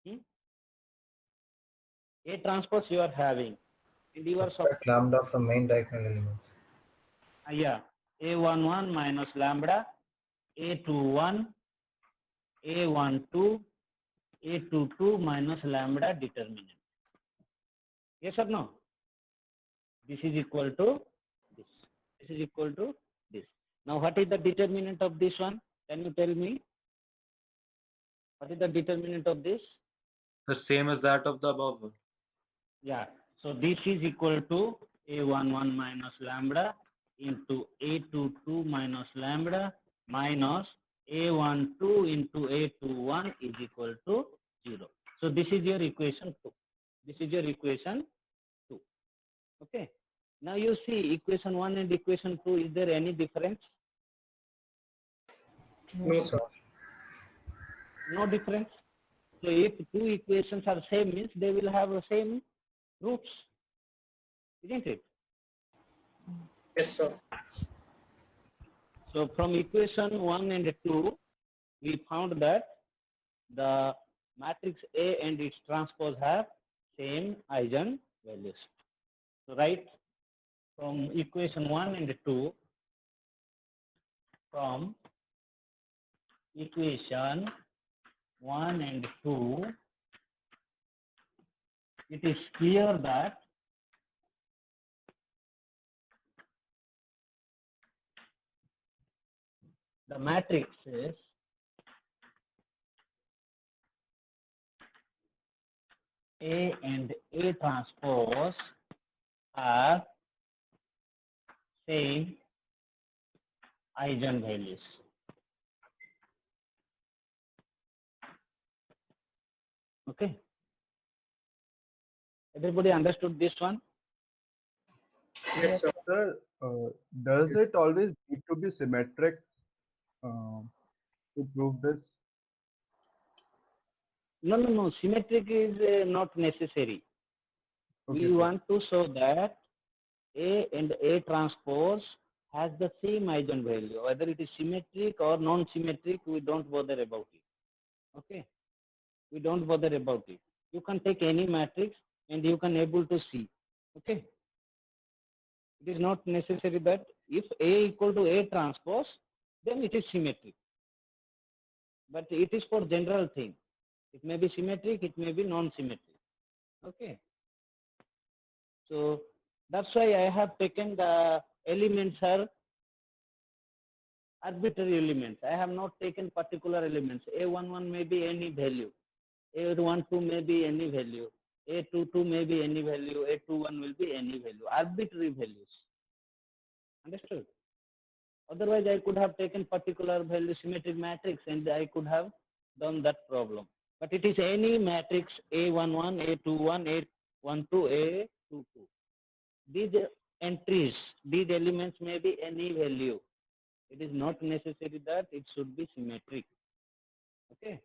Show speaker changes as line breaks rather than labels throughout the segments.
A transpose you are having, and you are
Subtract lambda from main diagonal elements.
yeah, A11 minus lambda, A21, A12, A22 minus lambda determinant. Yes or no? This is equal to this. This is equal to this. Now, what is the determinant of this one? Can you tell me? What is the determinant of this?
The same as that of the above one.
Yeah. So this is equal to A11 minus lambda into A22 minus lambda minus A12 into A21 is equal to 0. So this is your equation 2. This is your equation 2. Okay. Now you see equation 1 and equation 2, is there any difference?
No, sir.
No difference. So if two equations are same, means they will have the same roots, isn't it?
Yes, sir.
So from equation 1 and 2, we found that the matrix A and its transpose have same eigenvalues. So right from equation 1 and 2, from equation 1 and 2, it is clear that the matrices A and A transpose have same eigenvalues. Okay. Everybody understood this one?
Yes, sir.
Sir, does it always need to be symmetric to prove this?
No. Symmetric is not necessary.
Okay,
We
sir.
want to show that A and A transpose has the same eigenvalue. Whether it is symmetric or non-symmetric, we don't bother about it. Okay? We don't bother about it. You can take any matrix and you can able to see. Okay? It is not necessary that if A equal to A transpose, then it is symmetric. But it is for general thing. It may be symmetric, it may be non-symmetric. Okay. So that's why I have taken the elements are arbitrary elements. I have not taken particular elements. A11 may be any value. A12 may be any value. A22 may be any value. A21 will be any value. Arbitrary values. Understood? Otherwise, I could have taken particular value symmetric matrix and I could have done that problem. But it is any matrix A11, A21, A12, A22. These entries, these elements may be any value. It is not necessary that it should be symmetric. Okay.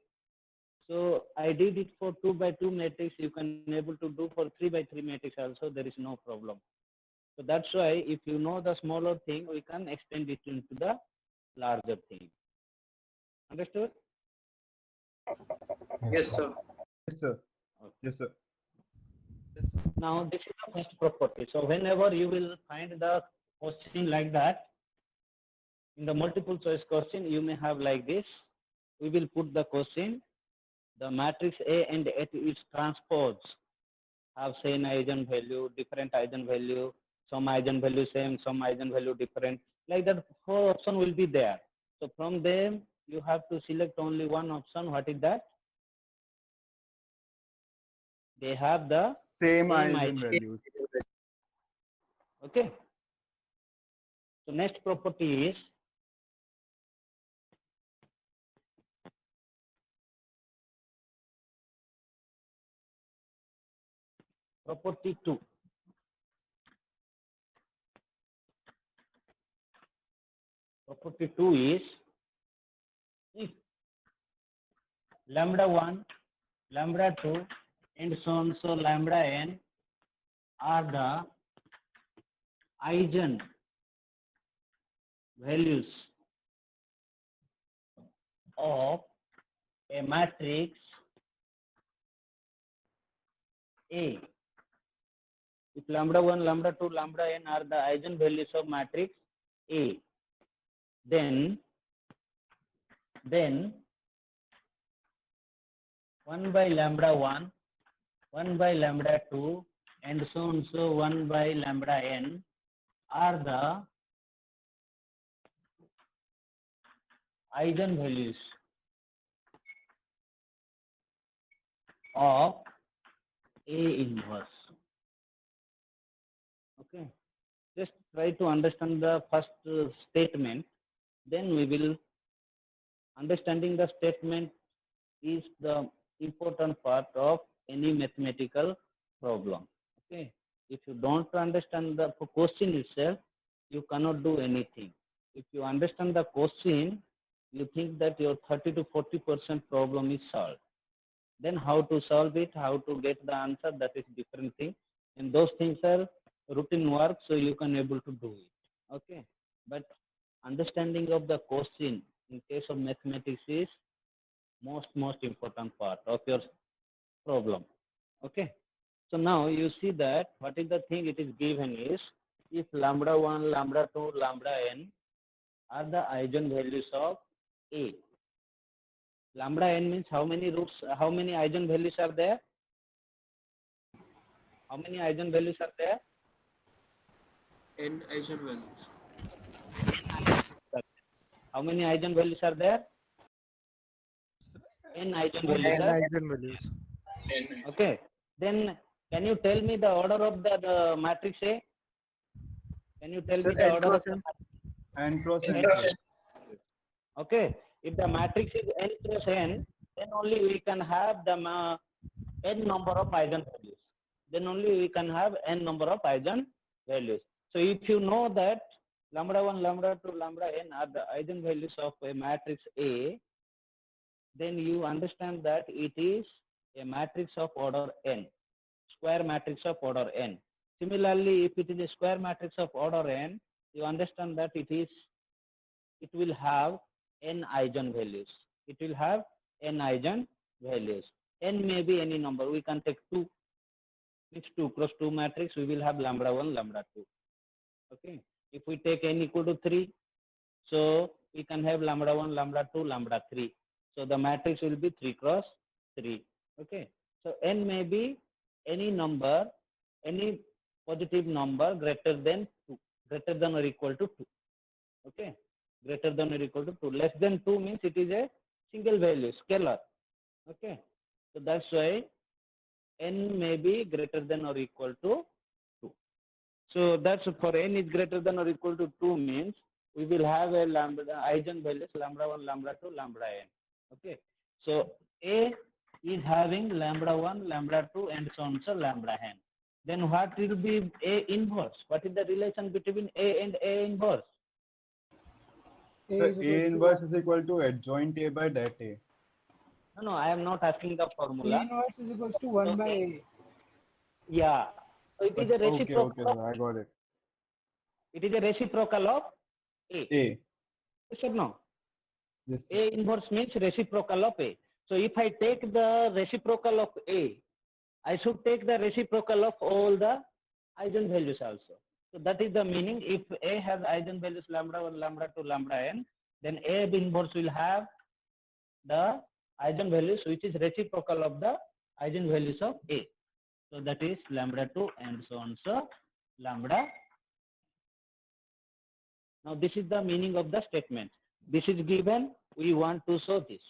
So I did it for 2 by 2 matrix. You can able to do for 3 by 3 matrix also. There is no problem. So that's why if you know the smaller thing, we can extend it into the larger thing. Understood?
Yes, sir.
Yes, sir.
Okay.
Yes, sir.
Now this is the first property. So whenever you will find the question like that, in the multiple choice question, you may have like this. We will put the question, the matrix A and its transpose have same eigenvalue, different eigenvalue, some eigenvalue same, some eigenvalue different. Like that, 4 options will be there. So from them, you have to select only one option. What is that? They have the
Same
same
eigenvalues.
Okay. So next property is property 2. Property 2 is if lambda 1, lambda 2, and so on, so lambda n are the eigen values of a matrix A. If lambda 1, lambda 2, lambda n are the eigenvalues of matrix A, then 1 by lambda 1, 1 by lambda 2, and so on, so 1 by lambda n are the eigenvalues of A inverse. Okay, just try to understand the first statement, then we will understanding the statement is the important part of any mathematical problem. Okay, if you don't understand the question itself, you cannot do anything. If you understand the question, you think that your 30 to 40% problem is solved. Then how to solve it, how to get the answer, that is different thing. And those things are routine work, so you can able to do it. Okay, but understanding of the question in case of mathematics is most important part of your problem. Okay, so now you see that what is the thing it is given is, if lambda 1, lambda 2, lambda n are the eigenvalues of A. Lambda n means how many roots, how many eigenvalues are there? How many eigenvalues are there?
N eigenvalues.
How many eigenvalues are there? N eigenvalues.
N
Are
eigenvalues.
okay. Then can you tell me the order of the matrix A? Can you tell
Sir,
me the
N
order of
cross
the
N.
N cross N.
N.
Sir.
Okay, if the matrix is n cross n, then only we can have the n number of eigenvalues. Then only we can have n number of eigenvalues. So if you know that lambda 1, lambda 2, lambda n are the eigenvalues of a matrix A, then you understand that it is a matrix of order n, square matrix of order n. Similarly, if it is a square matrix of order n, you understand that it will have n eigenvalues. It will have n eigenvalues. N may be any number. We can take 2. It's 2 cross 2 matrix. We will have lambda 1, lambda 2. Okay. If we take n equal to 3, so we can have lambda 1, lambda 2, lambda 3. So the matrix will be 3 cross 3. Okay. So n may be any number, any positive number greater than 2, greater than or equal to 2. Okay. Greater than or equal to 2. Less than 2 means it is a single value, scalar. Okay. So that's why n may be greater than or equal to 2. So that's for n is greater than or equal to 2 means we will have a lambda eigenvalues lambda 1, lambda 2, lambda n. Okay. So A is having lambda 1, lambda 2, and so on, so lambda n. Then what will be A inverse? What is the relation between A and A inverse?
So A inverse is equal to adjoint A by that A.
No, I am not asking the
A
formula.
inverse is equals to 1 by A.
Yeah. So it is a
Okay,
reciprocal.
okay, sir, I got it.
It is a reciprocal of A.
A.
Yes or no?
Yes, sir.
A inverse means reciprocal of A. So if I take the reciprocal of A, I should take the reciprocal of all the eigenvalues also. So that is the meaning. If A has eigenvalues lambda 1, lambda 2, lambda n, then A inverse will have the eigenvalues which is reciprocal of the eigenvalues of A. So that is lambda 2 and so on, so lambda. Now this is the meaning of the statement. This is given, we want to show this.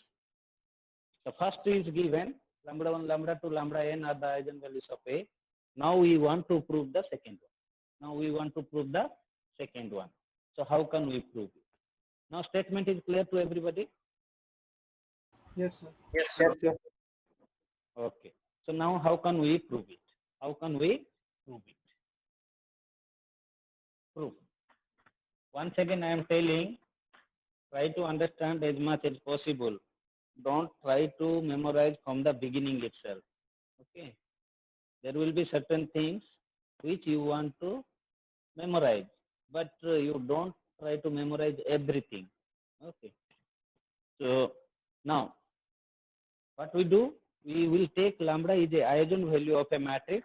The first is given, lambda 1, lambda 2, lambda n are the eigenvalues of A. Now we want to prove the second one. So how can we prove it? Now statement is clear to everybody?
Yes, sir.
Yes, sir.
Okay. So now how can we prove it? How can we prove it? Prove. Once again I am telling, try to understand as much as possible. Don't try to memorize from the beginning itself. Okay. There will be certain things which you want to memorize, but you don't try to memorize everything. Okay. So now what we do, we will take lambda is a eigenvalue of a matrix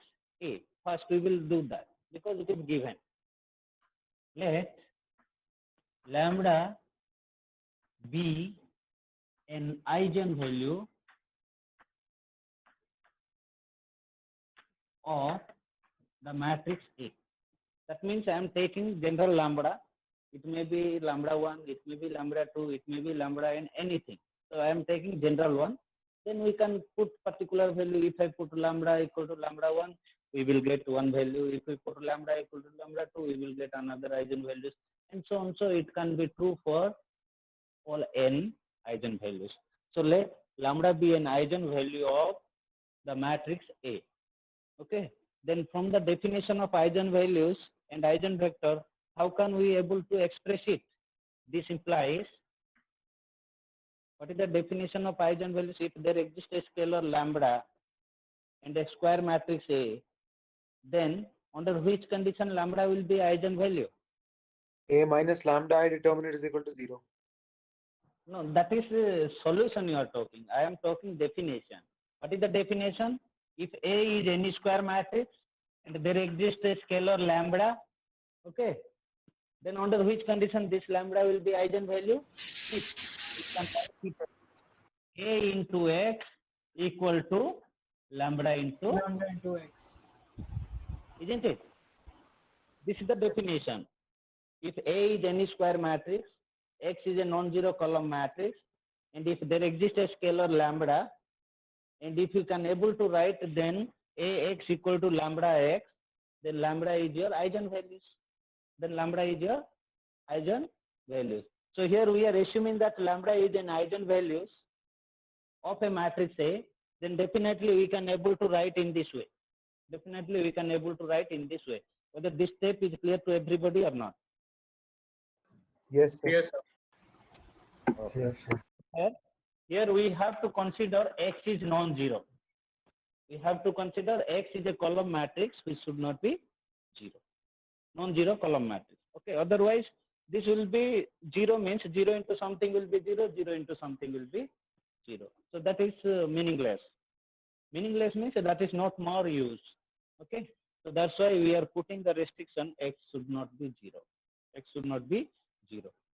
A. First we will do that because it is given. Let lambda be an eigenvalue of the matrix A. That means I am taking general lambda. It may be lambda 1, it may be lambda 2, it may be lambda n, anything. So I am taking general one. Then we can put particular value. If I put lambda equal to lambda 1, we will get one value. If we put lambda equal to lambda 2, we will get another eigenvalues, and so on. So it can be true for all n eigenvalues. So let lambda be an eigenvalue of the matrix A. Okay. Then from the definition of eigenvalues and eigenvector, how can we able to express it? This implies, what is the definition of eigenvalues? If there exists a scalar lambda and a square matrix A, then under which condition lambda will be eigenvalue?
A minus lambda I determinant is equal to 0.
No, that is solution you are talking. I am talking definition. What is the definition? If A is any square matrix and there exists a scalar lambda, okay, then under which condition this lambda will be eigenvalue? If A into X equal to lambda into,
Lambda into X.
isn't it? This is the definition. If A is any square matrix, X is a non-zero column matrix, and if there exists a scalar lambda, and if you can able to write then Ax equal to lambda x, then lambda is your eigenvalues. Then lambda is your eigenvalues. So here we are assuming that lambda is an eigenvalues of a matrix A, then definitely we can able to write in this way. Definitely we can able to write in this way. Whether this step is clear to everybody or not.
Yes, sir.
Yes, sir.
Yes, sir.
Here we have to consider X is non-zero. We have to consider X is a column matrix which should not be zero. Non-zero column matrix. Okay. Otherwise, this will be 0 means 0 into something will be 0, 0 into something will be 0. So that is meaningless. Meaningless means that is not more used. Okay. So that's why we are putting the restriction X should not be 0. X should not be 0.